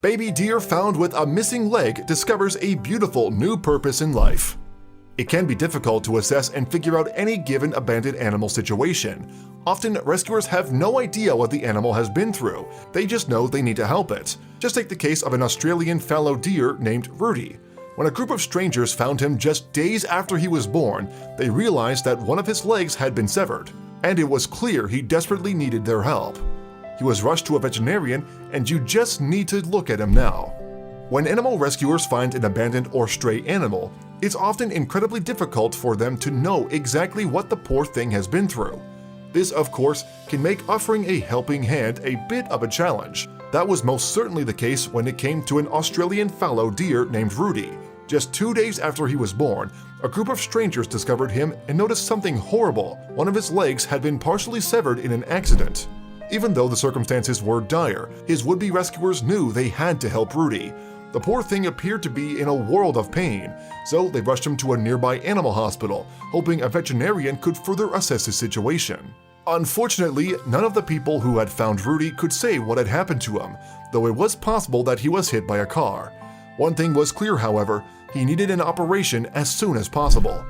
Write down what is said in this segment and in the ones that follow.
Baby deer found with a missing leg discovers a beautiful new purpose in life. It can be difficult to assess and figure out any given abandoned animal situation. Often, rescuers have no idea what the animal has been through, they just know they need to help it. Just take the case of an Australian fallow deer named Rudy. When a group of strangers found him just days after he was born, they realized that one of his legs had been severed, and it was clear he desperately needed their help. He was rushed to a veterinarian, and you just need to look at him now. When animal rescuers find an abandoned or stray animal, it's often incredibly difficult for them to know exactly what the poor thing has been through. This, of course, can make offering a helping hand a bit of a challenge. That was most certainly the case when it came to an Australian fallow deer named Rudy. Just 2 days after he was born, a group of strangers discovered him and noticed something horrible. One of his legs had been partially severed in an accident. Even though the circumstances were dire, his would-be rescuers knew they had to help Rudy. The poor thing appeared to be in a world of pain, so they rushed him to a nearby animal hospital, hoping a veterinarian could further assess his situation. Unfortunately, none of the people who had found Rudy could say what had happened to him, though it was possible that he was hit by a car. One thing was clear, however, he needed an operation as soon as possible.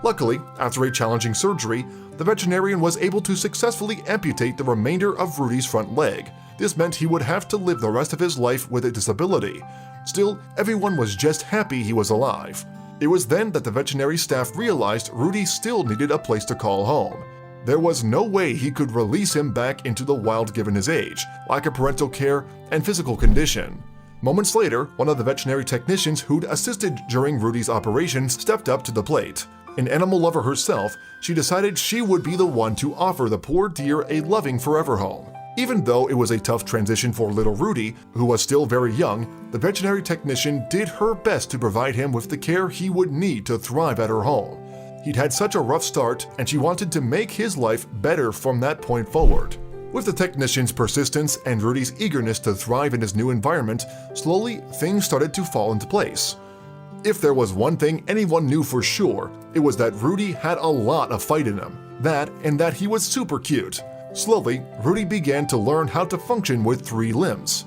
Luckily, after a challenging surgery, the veterinarian was able to successfully amputate the remainder of Rudy's front leg. This meant he would have to live the rest of his life with a disability. Still, everyone was just happy he was alive. It was then that the veterinary staff realized Rudy still needed a place to call home. There was no way he could release him back into the wild given his age, lack of parental care, and physical condition. Moments later, one of the veterinary technicians who'd assisted during Rudy's operations stepped up to the plate. An animal lover herself, she decided she would be the one to offer the poor deer a loving forever home. Even though it was a tough transition for little Rudy, who was still very young, the veterinary technician did her best to provide him with the care he would need to thrive at her home. He'd had such a rough start, and she wanted to make his life better from that point forward. With the technician's persistence and Rudy's eagerness to thrive in his new environment, slowly things started to fall into place. If there was one thing anyone knew for sure, it was that Rudy had a lot of fight in him. That, and that he was super cute. Slowly, Rudy began to learn how to function with 3 limbs.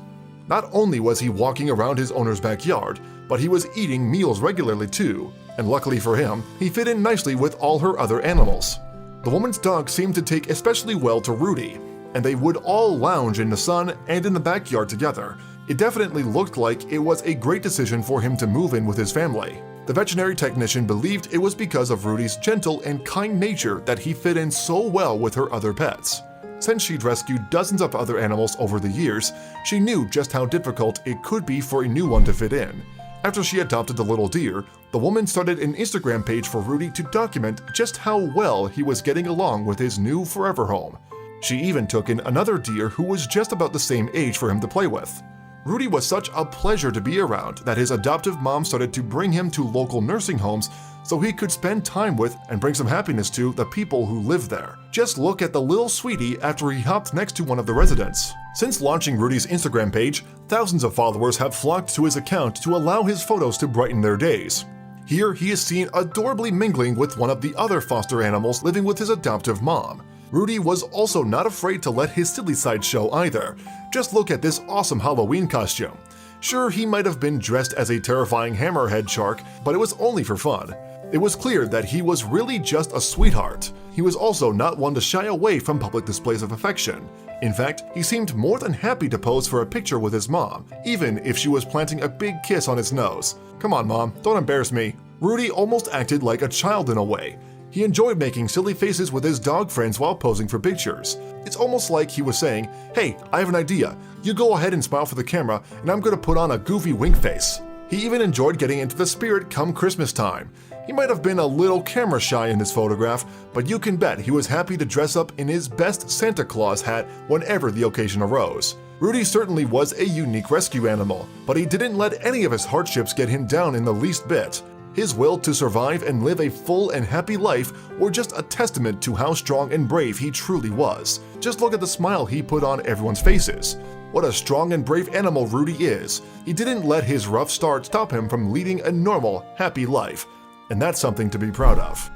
Not only was he walking around his owner's backyard, but he was eating meals regularly too, and luckily for him, he fit in nicely with all her other animals. The woman's dog seemed to take especially well to Rudy, and they would all lounge in the sun and in the backyard together. It definitely looked like it was a great decision for him to move in with his family. The veterinary technician believed it was because of Rudy's gentle and kind nature that he fit in so well with her other pets. Since she'd rescued dozens of other animals over the years, she knew just how difficult it could be for a new one to fit in. After she adopted the little deer, the woman started an Instagram page for Rudy to document just how well he was getting along with his new forever home. She even took in another deer who was just about the same age for him to play with. Rudy was such a pleasure to be around that his adoptive mom started to bring him to local nursing homes so he could spend time with and bring some happiness to the people who live there. Just look at the little sweetie after he hopped next to one of the residents. Since launching Rudy's Instagram page, thousands of followers have flocked to his account to allow his photos to brighten their days. Here he is seen adorably mingling with one of the other foster animals living with his adoptive mom. Rudy was also not afraid to let his silly side show either. Just look at this awesome Halloween costume. Sure, he might have been dressed as a terrifying hammerhead shark, but it was only for fun. It was clear that he was really just a sweetheart. He was also not one to shy away from public displays of affection. In fact, he seemed more than happy to pose for a picture with his mom, even if she was planting a big kiss on his nose. Come on, Mom, don't embarrass me. Rudy almost acted like a child in a way. He enjoyed making silly faces with his dog friends while posing for pictures. It's almost like he was saying, "Hey, I have an idea. You go ahead and smile for the camera, and I'm gonna put on a goofy wink face." He even enjoyed getting into the spirit come Christmas time. He might have been a little camera shy in this photograph, but you can bet he was happy to dress up in his best Santa Claus hat whenever the occasion arose. Rudy certainly was a unique rescue animal, but he didn't let any of his hardships get him down in the least bit. His will to survive and live a full and happy life were just a testament to how strong and brave he truly was. Just look at the smile he put on everyone's faces. What a strong and brave animal Rudy is. He didn't let his rough start stop him from leading a normal, happy life. And that's something to be proud of.